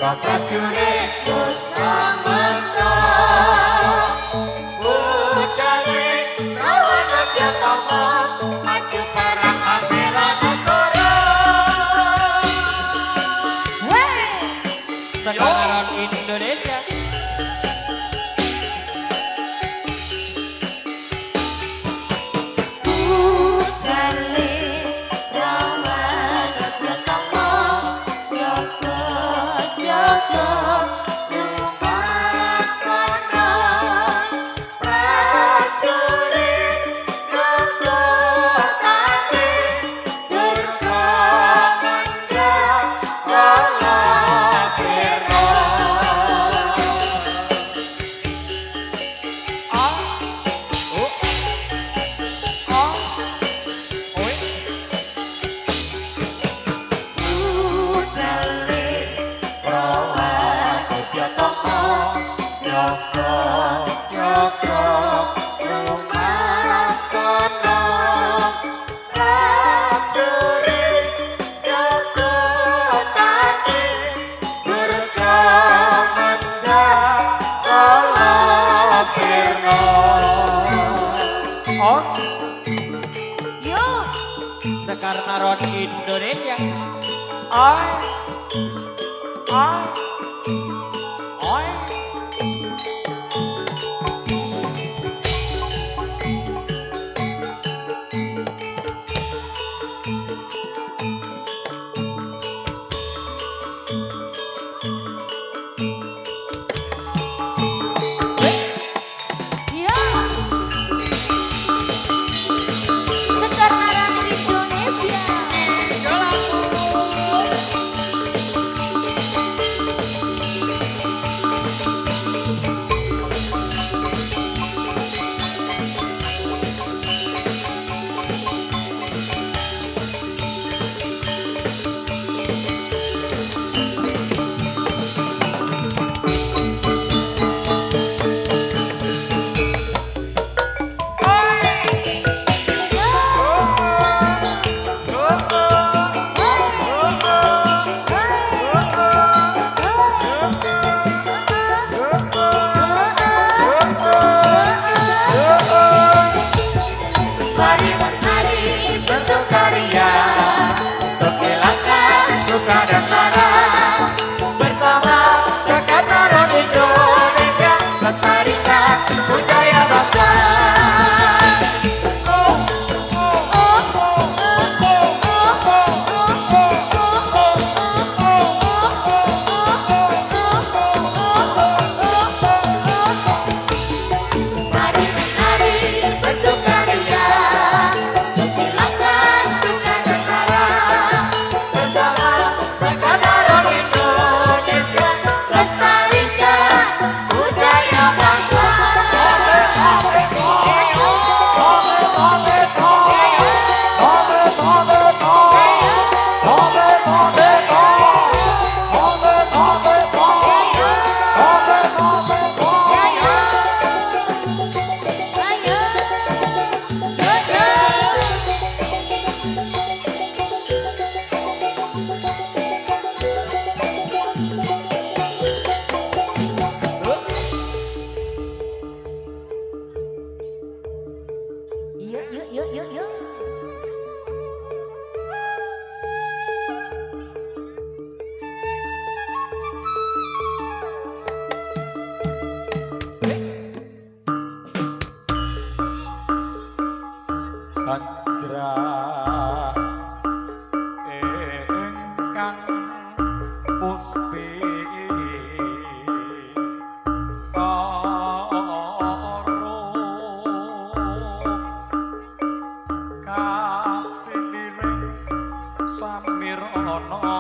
Prajurit Kusamento budale Rawana Jatama maju perang bela negara. Sekarang Indonesia Sekarang Indonesia oi oi oi Hajrah ingkang puspi karo kasiliring samirana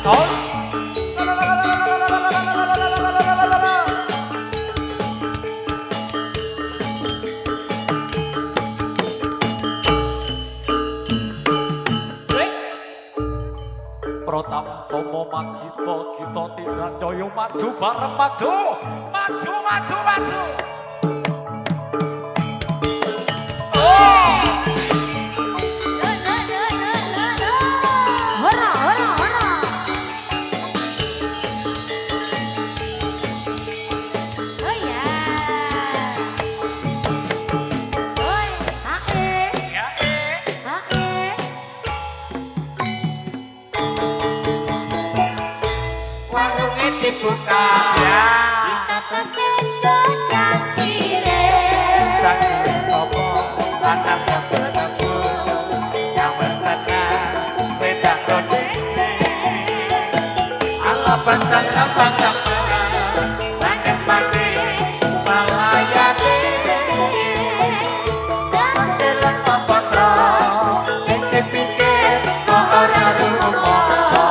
Tos. Pratama Magita kita tidak doyo maju bareng maju. Maju maju maju. Hora, hora, hora. Oh ya. Oi, hae, Ya hae. Warungnya dibuka. Ya. Kita tersedo cangkire. Cangkir sopo panas kebenaku yang bertenang beda kode. Allah bantang abang manis manis malayani. Sandelan papatro sing dipikir kok ora rumangsa.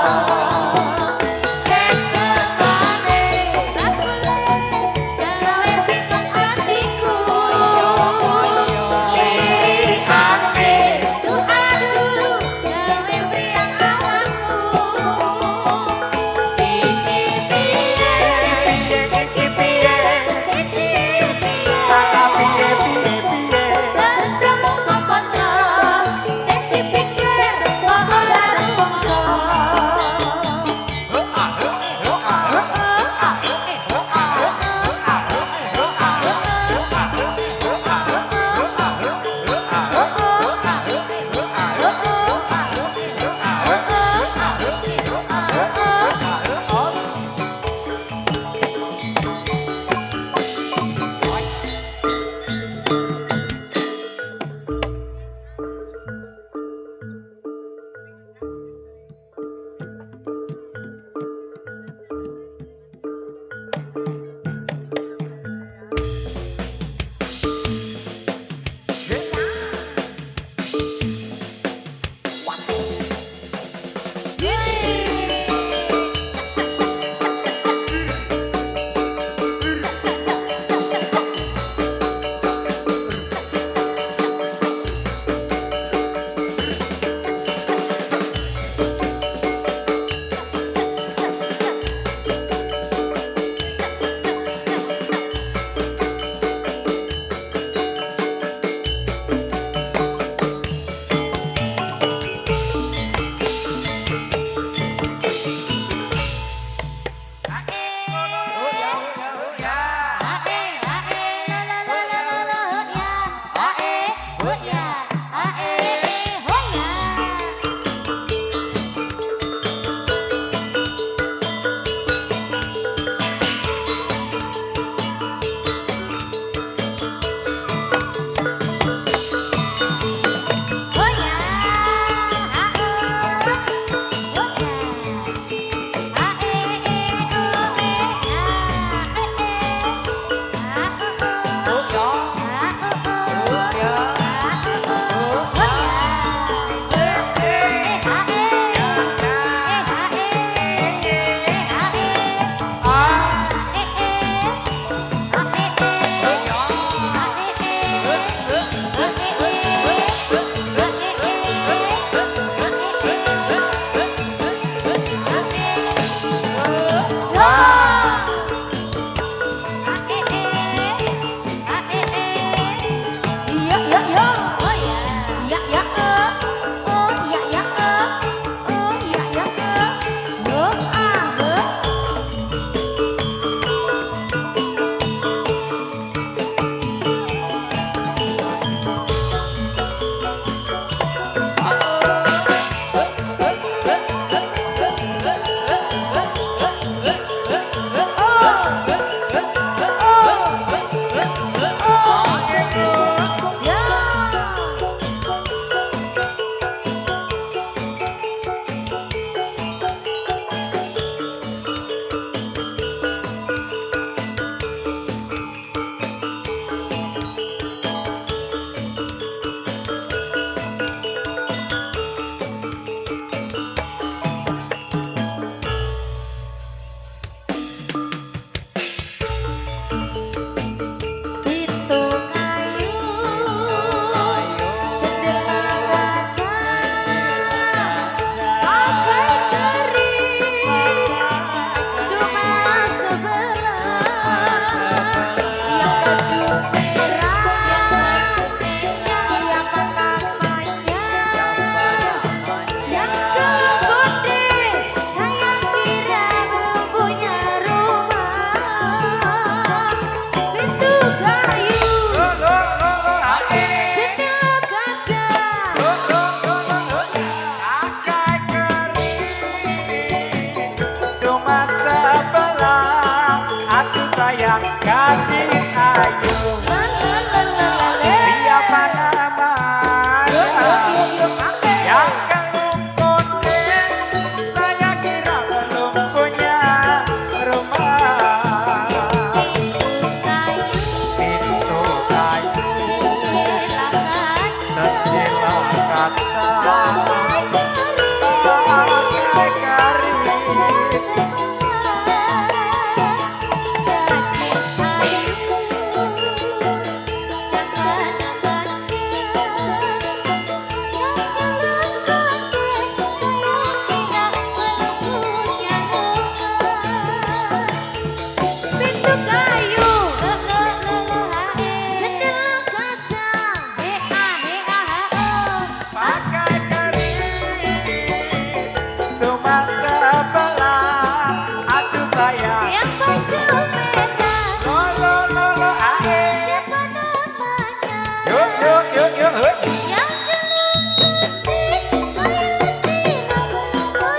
rumah sebelah. Aduh sayang, Yang baju merah. lo lo lo lo ae. Siapa namanya? Yuk yuk yuk yuk yuk. Yang dulu cantik sayang diramu rumah.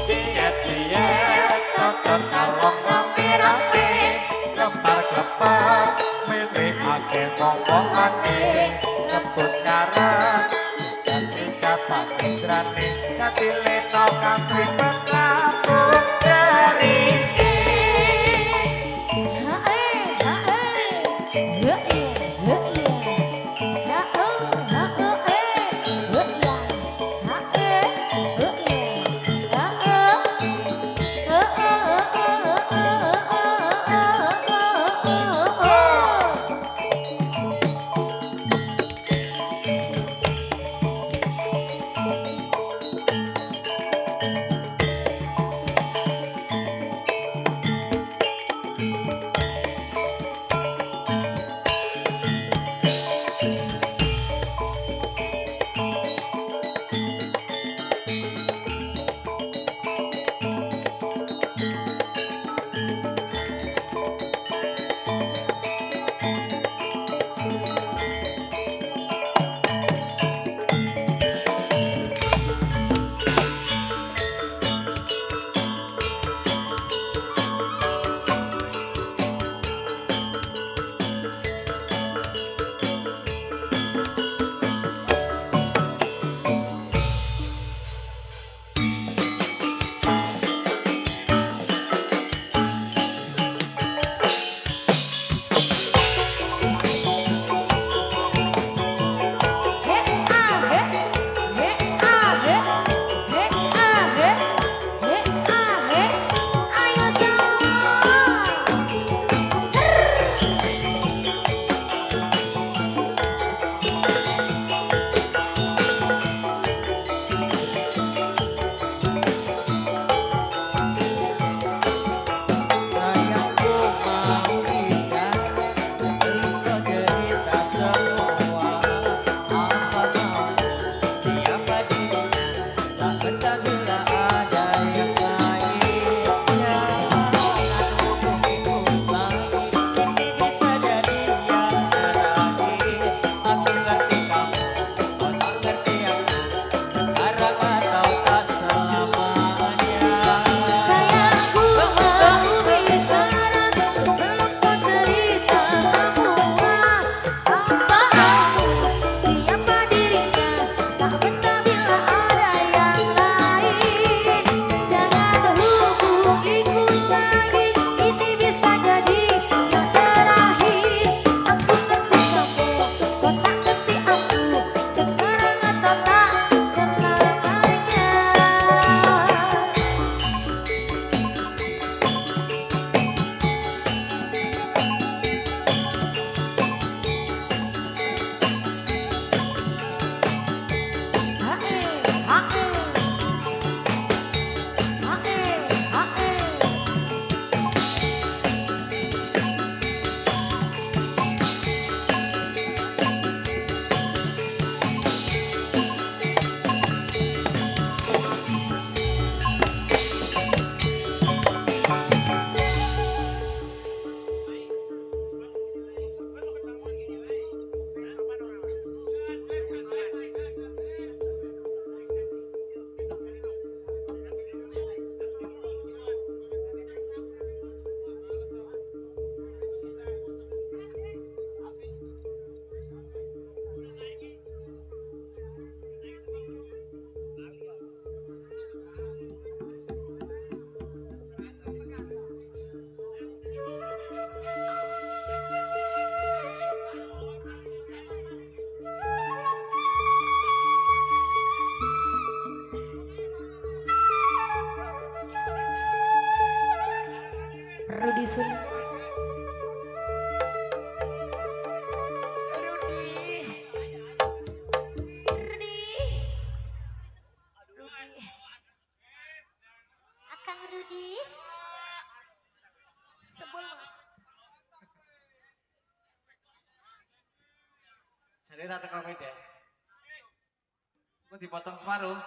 Ciet ciet, cocok kalong rapi-rapi. Lepar klepar, milih ake ngomongane. Rebut ngarep, ketika pakidrane. Katileno kasih berlaku ceriki. Jadi tak teko kowe, Des. Aku dipotong separuh.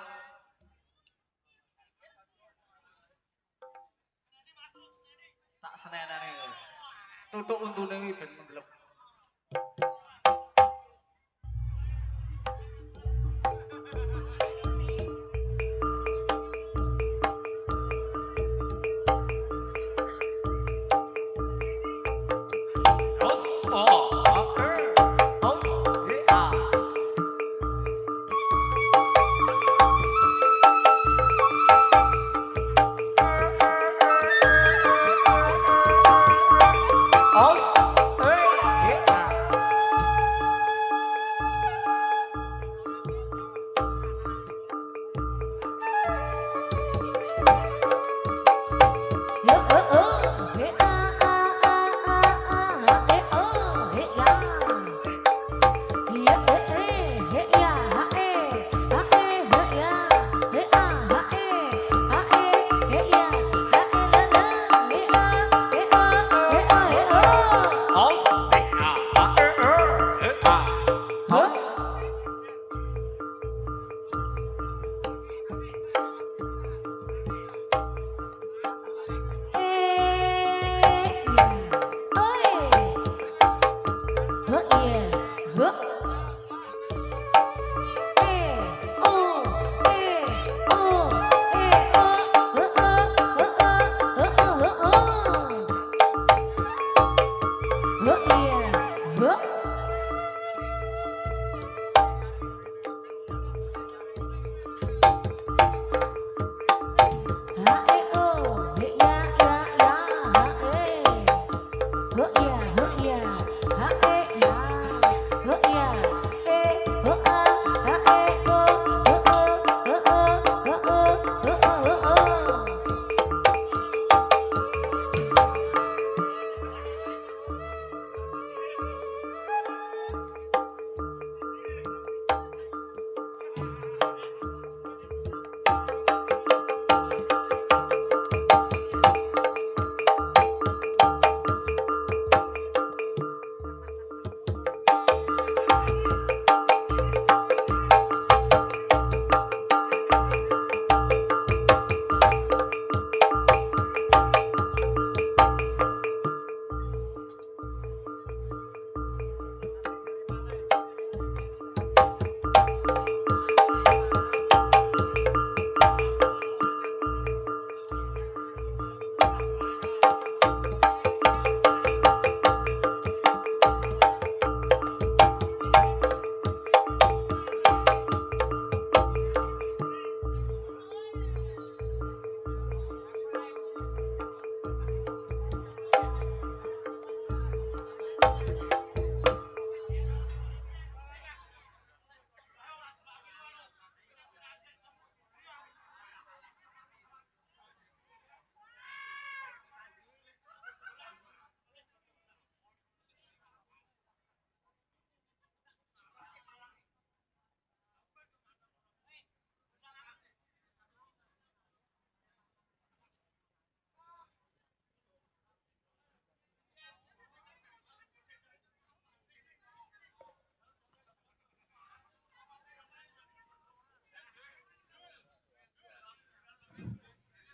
Tak senenane kowe. Tutuk untune kuwi ben menggelep. Os, oh, os, ya. Os, ya. Os, ya.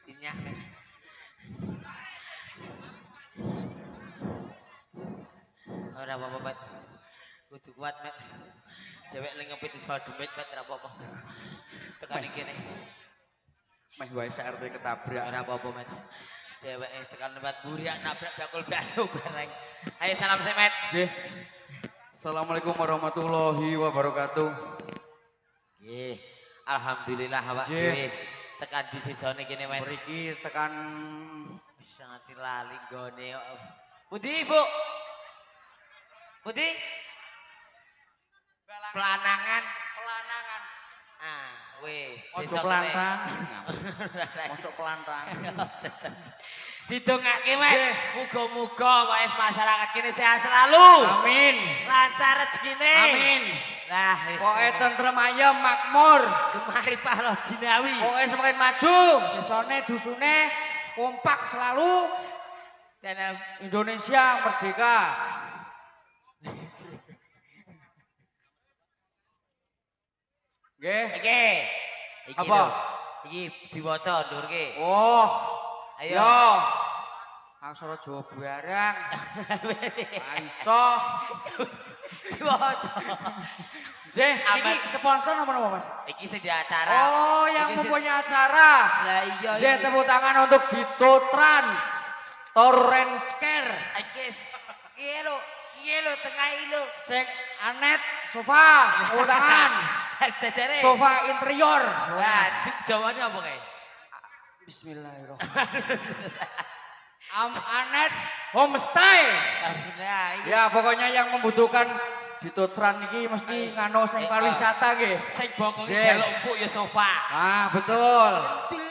Dinyak men. Ora apa-apa, Mat. Kudu kuat, Mat. Cewek lagi ngepit di sekolah demit, Mat, ora apa-apa. Tekan iki kene. Meh wae RT ketabrak. Ora apa-apa, Mat. Cewek tekan tempat buriak nabrak bakul bakso bareng. Ayo salam sih, Mat. Nggih. Assalamualaikum warahmatullahi wabarakatuh. Nggih. Alhamdulillah awak Nggih. dhewe tekan di desane kene, Mat. Mriki tekan Wis nganti lali gone kok. Pundi, Bu? Pundi? Pelanangan. pelanangan. Ah, weh. Ojo pelantang. Masuk pelantang. Didongake, Mas. Nggih. Muga-muga wae masyarakat kini sehat selalu. Amin. Lancar rezekine. Amin. Lah, wis. Pokoke tentrem ayem makmur. Gemari Pahlo Jinawi. Pokoke semakin maju. Desane dusune kompak selalu. Dan Indonesia merdeka. Nggih. Iki Apa? lho. Iki diwaca ndurke. Oh. Ayo. Yo. Aksara Jawa barang. Iso. Diwaca. Nggih, iki Aman. sponsor apa Mas? Iki sing di acara. Oh, yang Iki sing- mempunyai acara. Lah iya. Nggih, tepuk tangan untuk Dito Trans. Torrent Scare. Iki lho tengah iki lho. Sek Anet sofa, tepuk tangan. Dajare. Sofa interior. Wah, jawabannya apa kae? Bismillahirrahmanirrahim. Anet homestay. Nah, iki Ya, pokoknya yang membutuhkan Dito Trans iki mesti ngano sing pariwisata nggih. sing bokonge Jeh. delok empuk ya sofa. Ah, betul.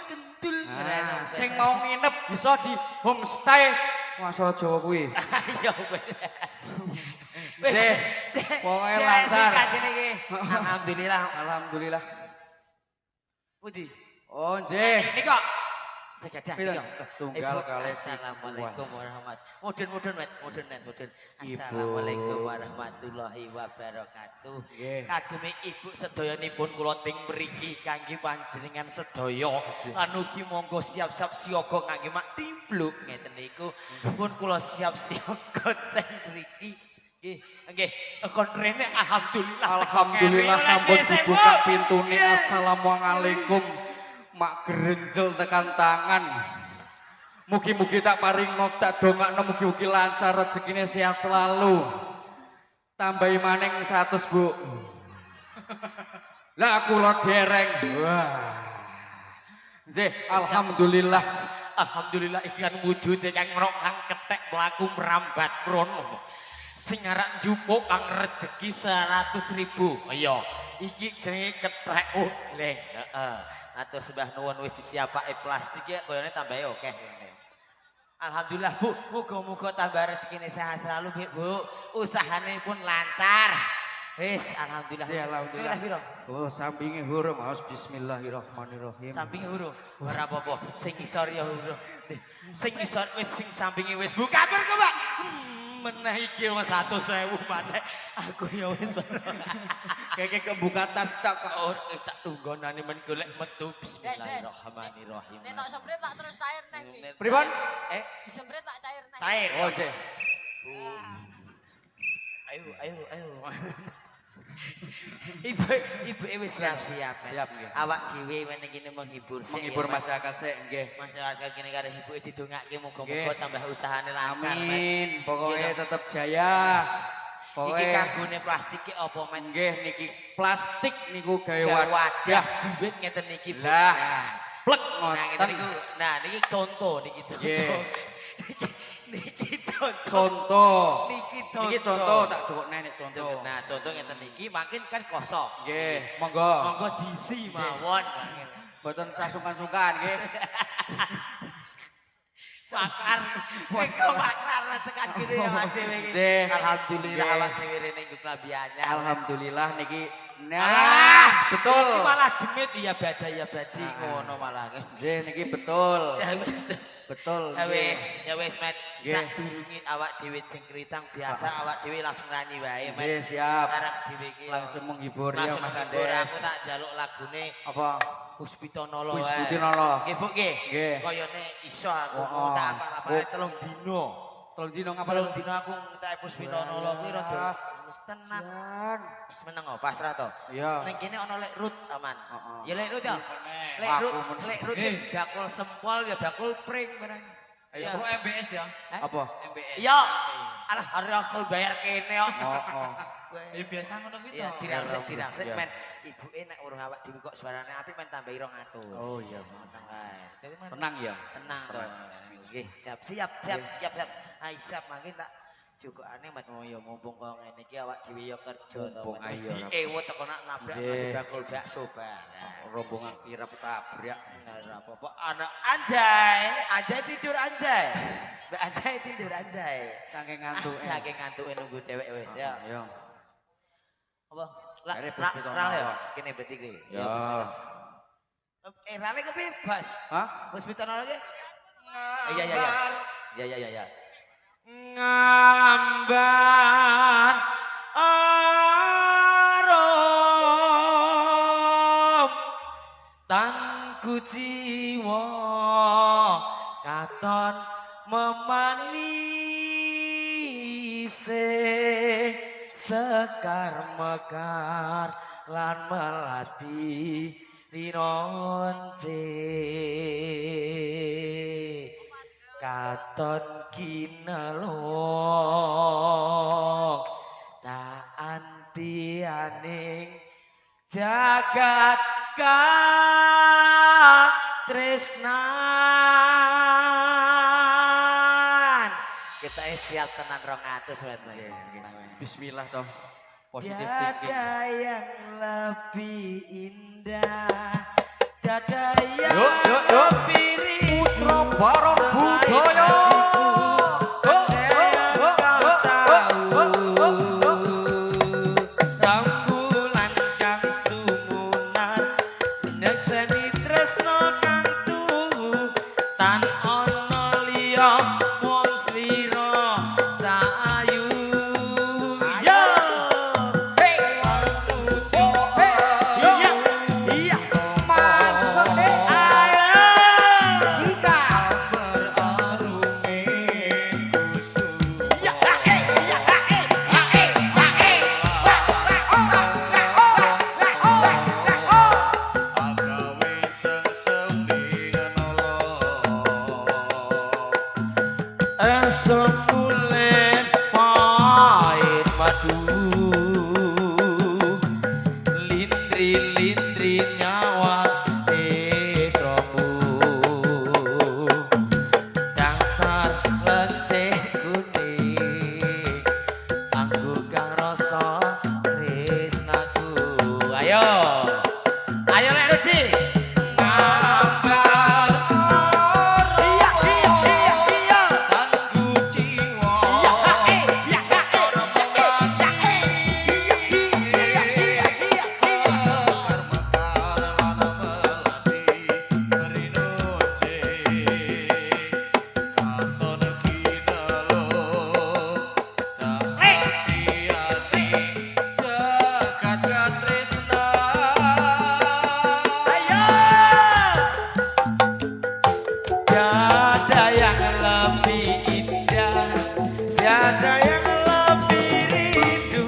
Kentul. Nah, sing mau nginep bisa di homestay Masalah Jawa kuwi. Ayo. Deh, pokoknya lancar. Alhamdulillah. Alhamdulillah. Budi. Oh, nggih. Ini kok. Segadah. Pinten? iki kok. Setunggal Ibu, kalih Assalamualaikum warahmatullahi Modern, Mat. Modern. Ibu. Assalamualaikum warahmatullahi wabarakatuh. Nggih. Kagem ibu sedayanipun kula ting mriki kangge panjenengan sedaya. Lan ugi monggo siap-siap siaga kangge mak timpluk ngeten niku. Pun kula siap-siaga teng mriki. Nggih, kon rene alhamdulillah. Alhamdulillah Teko sampun kene, dibuka Bu. pintune. Yes. Assalamualaikum. Mak gerenjel tekan tangan. Mugi-mugi tak paringo tak dongakno mugi-mugi lancar rezekine sehat selalu. Tambahi maning 100, Bu. Lah kula dereng. Wah. Nggih, alhamdulillah. Alhamdulillah iki kan wujude kang ngrok kang ketek mlaku mrambat mrono. Sing arak njupuk kang rezeki 100.000. Iya, iki jenenge kethek oleh. Heeh. Atur sembah nuwun wis disiapake plastik ya koyone tambahe akeh. Alhamdulillah Bu, muga-muga tambah rezekine sehat selalu Bu. Usahane pun lancar. Wis alhamdulillah. Sih, alhamdulillah. Pira? Oh, sampinge huruf, Mas. Bismillahirrahmanirrahim. Sampinge huruf. Ora apa-apa. Sing isor ya huruf. Sing isor wis sing sampinge wis Bu. Kabar kok, Pak? Meneh iki Mas 100.000 maneh. Aku ya wis. Kayak kebuka tas tak kok. Oh, wis tak tunggonane men golek metu. Bismillahirrahmanirrahim. Nek tak semprit tak terus cair neh. Pripun? Disemprit tak cair neh. Cair. Oh, Cek. Ayo. Ibu wis siap-siap. Siap, nggih. Awak dhewe meneh kene menghibur. sik, Menghibur ya, Mas. masyarakat sik nggih. Masyarakat kene karo ibu didongake muga-muga Nggih. tambah usahane lancar. Mas. Amin. Pokoknya Iya. tetap jaya. Iki Pokoknya kanggone plastik ki apa men? nggih niki plastik niku gawe Gawe wadah. wadah duit ngeten niki Bu. Lah. Nah. Plek Nah, ngeten ngoten. niku. Nah, niki contoh niki contoh. Nggih. Niki contoh. Contoh. Niki contoh. Niki contoh tak cukupne nek contoh. Nah, contoh ngeten niki makin kan kosong. Nggih, monggo. Monggo diisi mawon. Mboten sasungkan-sungkan nggih. Makar. Kok makar tekan kene awak dhewe iki. Nggih. Alhamdulillah Nggih. awak dhewe rene iku kelabiannya. Alhamdulillah niki. Ah, Nah, betul. Iki malah demit ya badai ya badi Ah. ngono malah. Nggih niki betul. Ya Betul. ya wis Met. Nggih. Sadurunge awak dhewe jengkritang biasa awak dhewe langsung nyanyi wae Met. Nggih, siap. Arep dhewe iki Langsung menghibur ya langsung Mas menghibur. Andes. Aku tak jaluk lagune Apa? Puspita Nolo. Wis wae. Putinolo. Nggih Bu nggih. Nggih. Koyone iso aku Oh, oh. tak apal-apal Oh. 3 dino. Tolong dino ngapa Telung dino aku ngetek Puspita Nolo kuwi rada wis tenang. Jan. Wis meneng kok pasrah to. Iya. Ning kene ana lek rut aman. Heeh. Ya lek rut ya. Lek Aku rut, meneng. lek rut ya bakul sempol ya bakul pring barang. Ayo. So MBS ya. Apa? MBS. Ya. Alah hari aku bayar kene kok. Oh. Ya biasa ngono kuwi Ya to. dirangsek Ya. men. Ibuke nek urung awak dhewe kok suarane apik men tambahi 200. Oh iya. Tenang wae. Dadi men Tenang ya. tenang to. Tenang. Nggih, siap. Ai siap mangke tak jukane mat ya mumpung kok ngene iki awak dhewe ya kerja to. Mumpung Wis ayo. diewut teko nak nabrak Nggih. nasi bakul bakso barang. Rombongan kira petabrak. Ora apa-apa anak Anjay tidur Anjay. Mbak Anjay tidur Anjay. Saking ngantuk. Saking ngantuke nunggu dhewek wis ya. Yo. Apa? Lah, Akhirnya Puspita ral ya. Nolo. Kene berarti kuwi. Ya. Rale kepiye, Bos? Hah? Puspita Nolo ki? Iya. Ngambar isih sekar mekar lan melati rinonce katon kinelong tak antianing jagat katresnan kita siap tenan 200 Bismillah toh. Positif tiada thinking. yang lebih indah tiada yang Yuk, yuk, yuk. lebih rindu Putra Barong Budaya. Rambulan kang sumunan nekseni tresno kang tuhu tan ana liya mung slira sayu yo iya iya masuk ayo sika iya Semulen main madu lindri nyawa etromu dasar lenceh kuning anggo kang rasa tresnaku ayo ayo lek Ruci tiada yang lebih indah, tiada yang lebih rindu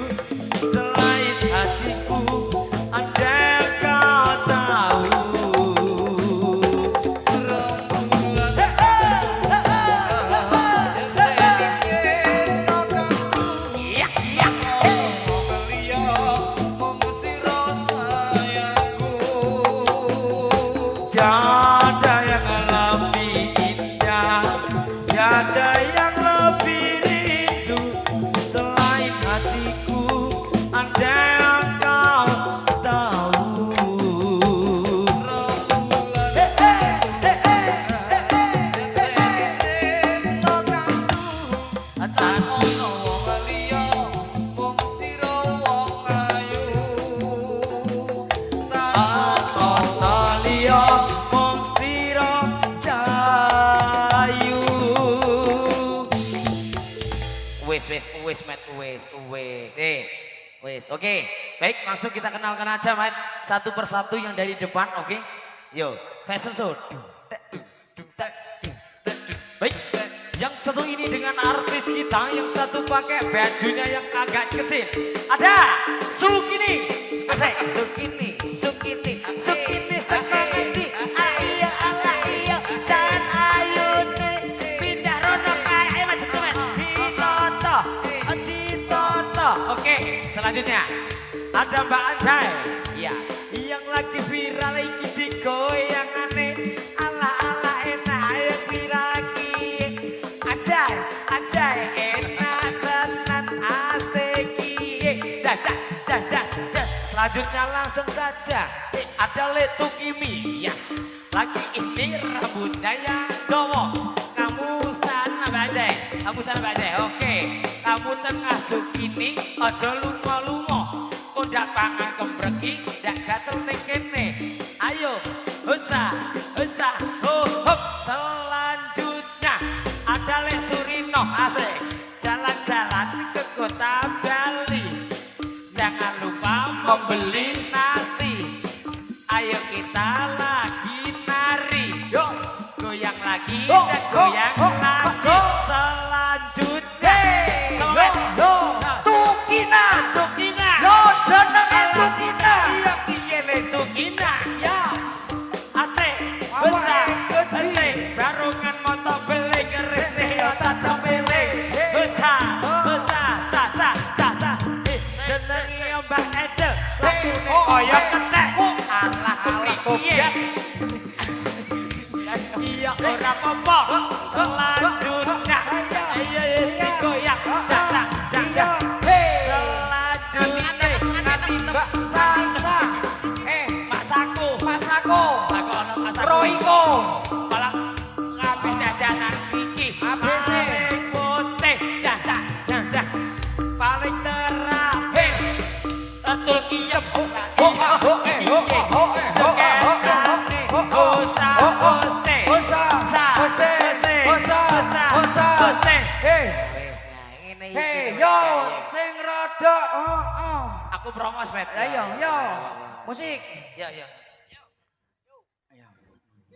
selain hatiku. Andai kau tahu, iya iya. Tiada yang lebih indah, tiada yang lebih rindu selain hatiku. Andai kau tahu. Tan ono wong liya mung sira wong ayu. Ana liya mung sira jayu. Wes Mat, wes. Wes. Oke, baik langsung kita kenalkan aja Mat. Satu persatu yang dari depan, oke? Yo, fashion show. Baik, yang satu ini dengan artis kita, yang satu pakai bajunya yang agak kecil. Ada Sukini, asik. Sukini sekangendi. Ayo ala iyo, jangan ayo nih pindah rono kae Mat. Ditoto. Oke, selanjutnya ada Mbak Anjay. Iya, yang lagi viral iki digoyangane ala enak ayo piraki. Anjay enak tenan asik iki. Dah. Selanjutnya langsung saja ada Letu Kimi. Yes. Lagi ini rambutnya yang dowo. Kamu sana Mbak Anjay. Oke. Kamu tengah Sukini ojo lunga-lunga. Kondak pangan kembreki ndak gatel ning kene. Ayo, husah. Hop. Selanjutnya ada Lek Surino asik. Jalan-jalan ke kota Bali. Jangan lupa membeli nasi. Ayo kita lagi nari. Yuk, goyang lagi dan goyang lagi. Selanjutnya, kaya ketekku alah kepikiran. Iya ora apa-apa selanjutnya ayo goyang dak dak dak selanjutnya Nanti Mbak Sasa. Masako Masako. Masako ono Masako Roiko. malah kabeh jajanan iki ABC. putih dah dah dah dah paling terakhir betul kiyep Hei, yo, sing rada, aku promos met Ayo, yo, musik. ya ya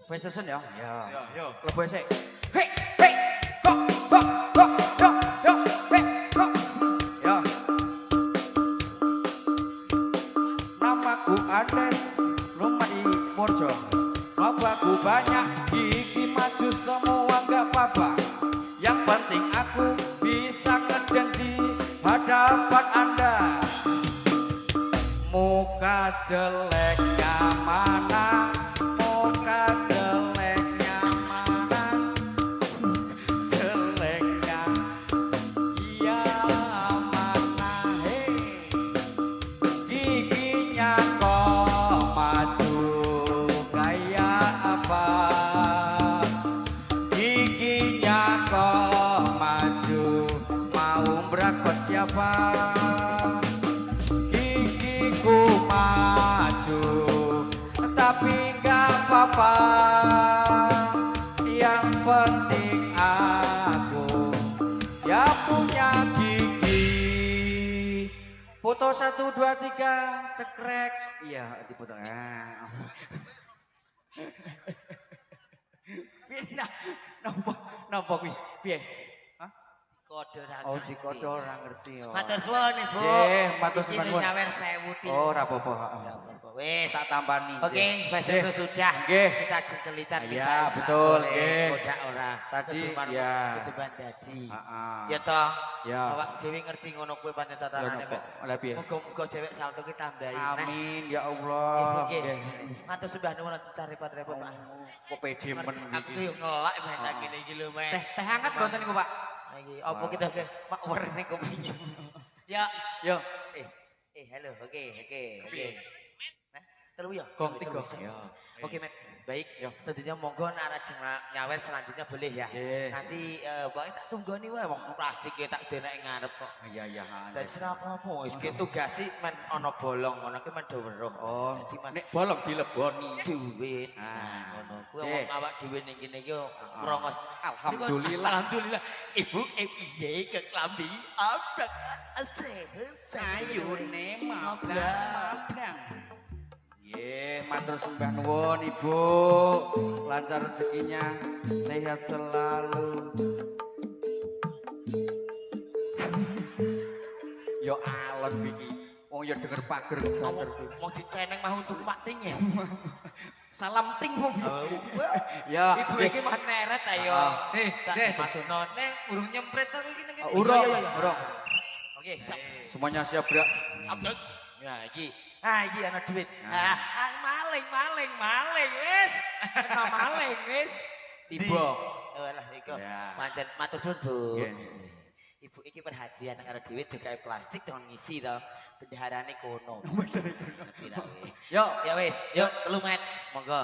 Voice session ya. Ya. Yo. Lebu sik. Hei, hei, go, go, go, yo, yo, hei, go. Ya. Namaku Andes, rumah di Morjo. Babaku banyak, gigi maju semua nggak apa-apa. Yang penting aku bisa ngeden di hadapan Anda. Muka jeleknya mana? Muka jeleknya mana? Jeleknya iya mana? Hei, giginya kok maju kayak apa? Giginya kok maju mau berakot siapa? Gigiku maju tapi nggak apa-apa. Yang penting aku ya punya gigi. Foto 1, 2, 3 cekrek. Iya dipotong. Pindah. Nopo kuwi? Piye? Hah? kode ra Oh dikode ora ngerti yo. matur suwun ibu Nggih, matur Iki suwun. nyawer 1000 tin Oh ora apa-apa. wis Tak tampani. oke Nggih. besok sudah Nggih. kita jengkelitan Iya, bisa betul, sore. nggih. Kodak ora Tadi, ketuban iya. ketuban dadi Heeh. ya toh Ya. awak dhewe ngerti ngono kuwi pancen tatanane Lha Pak Lah piye? muga-muga dhewek salto ki tambahi nah Amin ya Allah. nggih Nggih. matur sembah nuwun aja repot-repot Pak Kok pede men aku iki. yo ngelak banyak ngene iki lho Mas Teh hangat mboten niku, Pak? iki apa kita ke Mak warne kemeja ya Yo. halo oke nah telu ya Gong Telu. tiga. oke Mat baik tentunya monggo nek arep nyawer selanjutnya boleh ya Nggih. nanti pokoknya tak tunggoni wae wong plastike tak denek ngarep kok Iya iya. dan apa-apa wis ki tugasi men ana bolong ngono ki men do weruh Oh, dadi Mas nek bolong dileboni. duit Ah, ngono kuwi Cek. wong awak dhewe ning kene iki merongos Alhamdulillah. alhamdulillah ibu piye ke klambi abang Sayune mablang. Nggih, matur sembah nuwun Ibu. Lancar rezekinya, sehat selalu. Yo alon iki. Wong yo denger pager pager. mau diceneng mah untuk Pak Ting ya Salam ting wong. Oh, Ya, ibu iki mah neret ayo Des. masunon Neng urung nyempret aku iki nang kene. urung, urung. oke siap Semuanya siap, Brak. sabdek ya iki ana duit Nah. maling wis kena maling wis Tiba. lah iku Ya. pancen matur suwun Bu Nggih. Ibu iki perhatian karo dhewe digawe plastik dengan ngisi to bendaharane kono Yo, ya wis yuk telu met monggo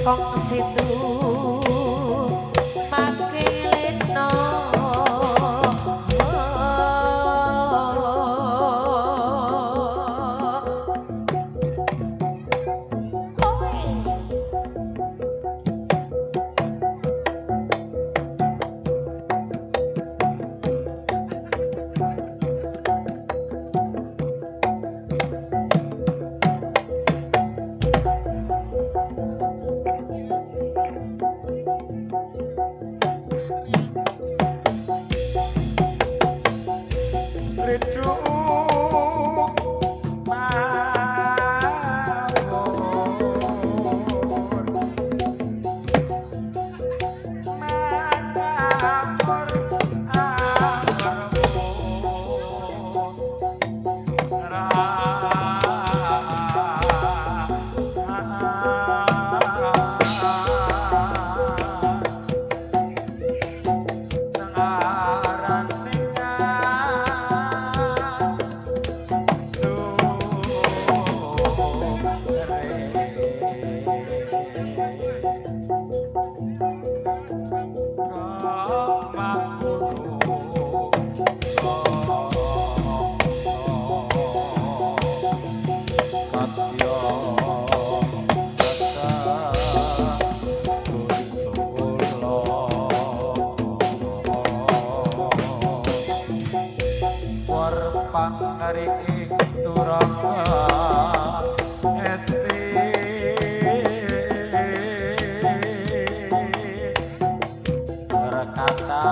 kong situ makin leno pangari turangga esti berkata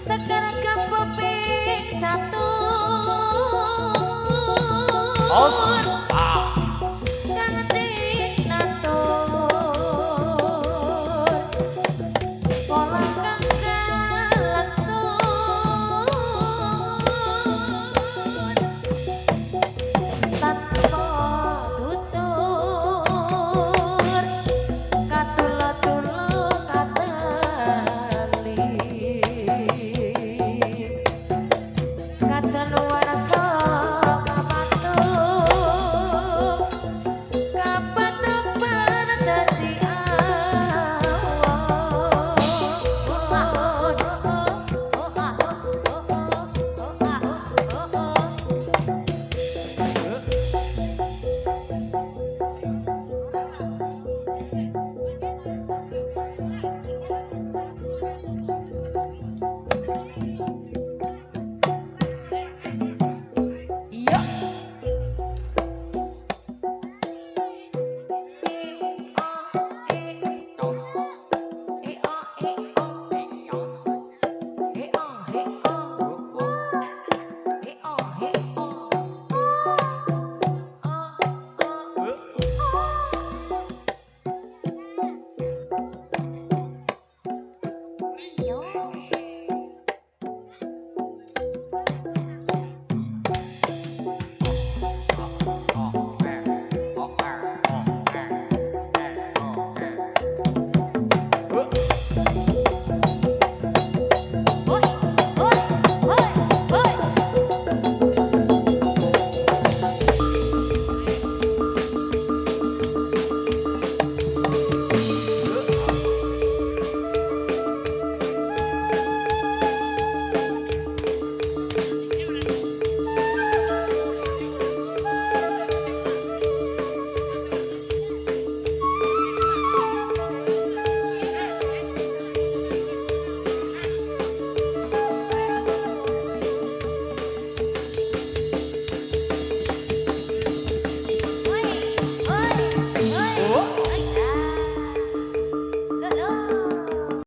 sekarang kepeping jatuh.